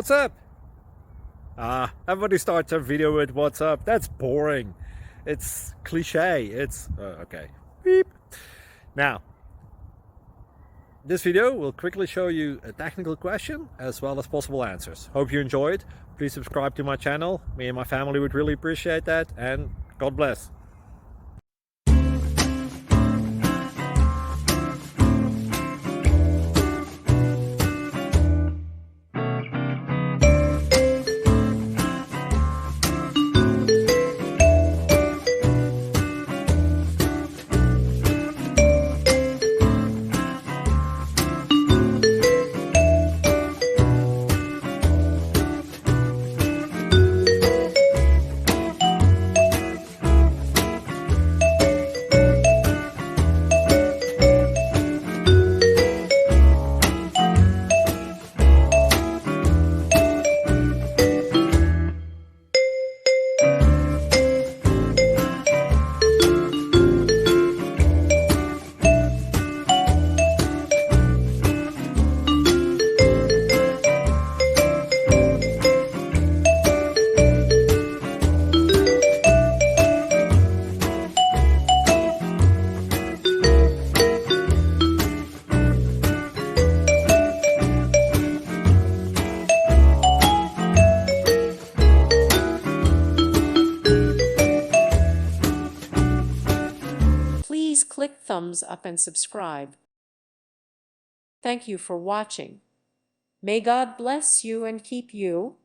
What's up? Everybody starts their video with what's up. That's boring. It's cliche. It's okay. Beep. Now, this video will quickly show you a technical question as well as possible answers. Hope you enjoyed. Please subscribe to my channel. Me and my family would really appreciate that, and God bless. Please click thumbs up and subscribe. Thank you for watching. May God bless you and keep you.